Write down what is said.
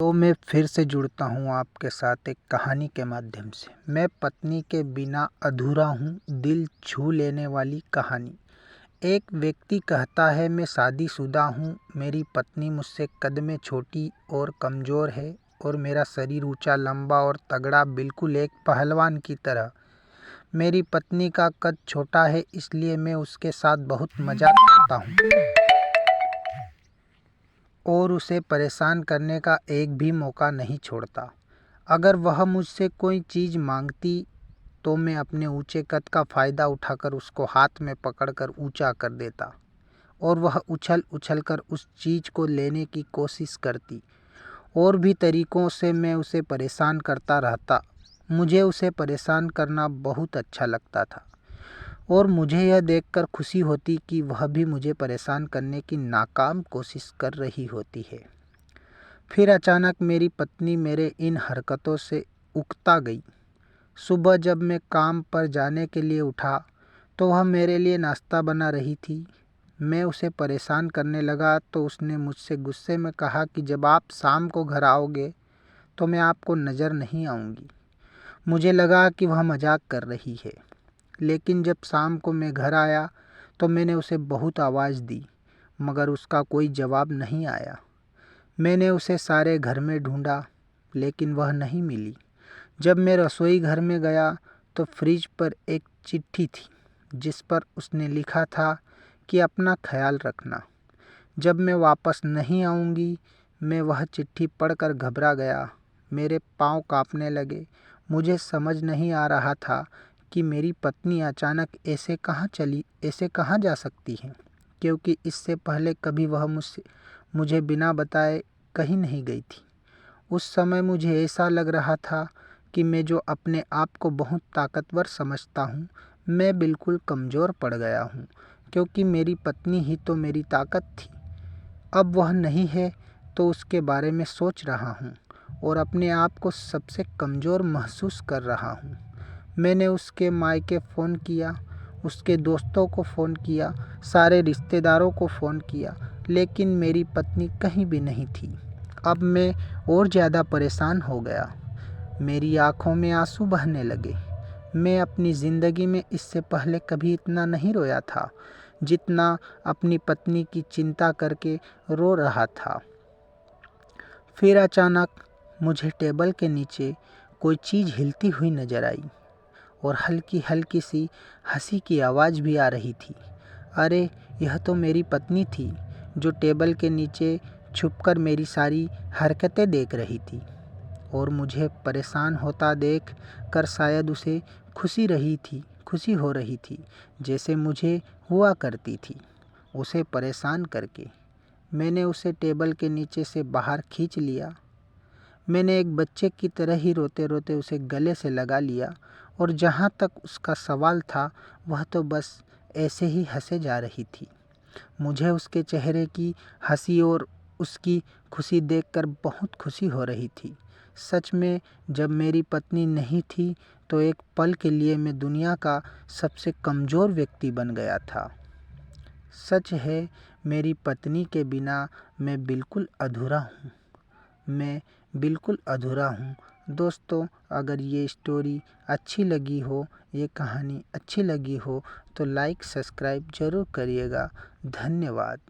तो मैं फिर से जुड़ता हूँ आपके साथ एक कहानी के माध्यम से। मैं पत्नी के बिना अधूरा हूँ, दिल छू लेने वाली कहानी। एक व्यक्ति कहता है, मैं शादीशुदा हूँ, मेरी पत्नी मुझसे कद में छोटी और कमज़ोर है और मेरा शरीर ऊंचा, लंबा और तगड़ा, बिल्कुल एक पहलवान की तरह। मेरी पत्नी का कद छोटा है, इसलिए मैं उसके साथ बहुत मजाक करता हूँ और उसे परेशान करने का एक भी मौका नहीं छोड़ता। अगर वह मुझसे कोई चीज़ मांगती तो मैं अपने ऊंचे कद का फ़ायदा उठाकर उसको हाथ में पकड़कर ऊंचा कर देता और वह उछल उछल कर उस चीज़ को लेने की कोशिश करती। और भी तरीक़ों से मैं उसे परेशान करता रहता। मुझे उसे परेशान करना बहुत अच्छा लगता था और मुझे यह देखकर खुशी होती कि वह भी मुझे परेशान करने की नाकाम कोशिश कर रही होती है। फिर अचानक मेरी पत्नी मेरे इन हरकतों से उकता गई। सुबह जब मैं काम पर जाने के लिए उठा तो वह मेरे लिए नाश्ता बना रही थी। मैं उसे परेशान करने लगा तो उसने मुझसे गुस्से में कहा कि जब आप शाम को घर आओगे तो मैं आपको नज़र नहीं आऊँगी। मुझे लगा कि वह मजाक कर रही है, लेकिन जब शाम को मैं घर आया तो मैंने उसे बहुत आवाज़ दी, मगर उसका कोई जवाब नहीं आया। मैंने उसे सारे घर में ढूंढा, लेकिन वह नहीं मिली। जब मैं रसोई घर में गया तो फ्रिज पर एक चिट्ठी थी, जिस पर उसने लिखा था कि अपना ख्याल रखना, जब मैं वापस नहीं आऊँगी। मैं वह चिट्ठी पढ़कर घबरा गया। मेरे पाँव काँपने लगे। मुझे समझ नहीं आ रहा था कि मेरी पत्नी अचानक ऐसे कहाँ जा सकती है, क्योंकि इससे पहले कभी वह मुझे बिना बताए कहीं नहीं गई थी। उस समय मुझे ऐसा लग रहा था कि मैं जो अपने आप को बहुत ताकतवर समझता हूँ, मैं बिल्कुल कमज़ोर पड़ गया हूँ, क्योंकि मेरी पत्नी ही तो मेरी ताकत थी। अब वह नहीं है तो उसके बारे में सोच रहा हूँ और अपने आप को सबसे कमज़ोर महसूस कर रहा हूँ। मैंने उसके मायके फ़ोन किया, उसके दोस्तों को फ़ोन किया, सारे रिश्तेदारों को फ़ोन किया, लेकिन मेरी पत्नी कहीं भी नहीं थी। अब मैं और ज़्यादा परेशान हो गया। मेरी आँखों में आंसू बहने लगे। मैं अपनी ज़िंदगी में इससे पहले कभी इतना नहीं रोया था जितना अपनी पत्नी की चिंता करके रो रहा था। फिर अचानक मुझे टेबल के नीचे कोई चीज़ हिलती हुई नज़र आई और हल्की हल्की सी हंसी की आवाज़ भी आ रही थी। अरे, यह तो मेरी पत्नी थी, जो टेबल के नीचे छुपकर मेरी सारी हरकतें देख रही थी और मुझे परेशान होता देख कर शायद उसे खुशी हो रही थी, जैसे मुझे हुआ करती थी उसे परेशान करके। मैंने उसे टेबल के नीचे से बाहर खींच लिया। मैंने एक बच्चे की तरह ही रोते रोते उसे गले से लगा लिया और जहाँ तक उसका सवाल था, वह तो बस ऐसे ही हंसे जा रही थी। मुझे उसके चेहरे की हंसी और उसकी खुशी देखकर बहुत खुशी हो रही थी। सच में, जब मेरी पत्नी नहीं थी तो एक पल के लिए मैं दुनिया का सबसे कमज़ोर व्यक्ति बन गया था। सच है, मेरी पत्नी के बिना मैं बिल्कुल अधूरा हूँ। मैं बिल्कुल अधूरा हूँ। दोस्तों, अगर ये स्टोरी अच्छी लगी हो, ये कहानी अच्छी लगी हो तो लाइक सब्सक्राइब ज़रूर करिएगा। धन्यवाद।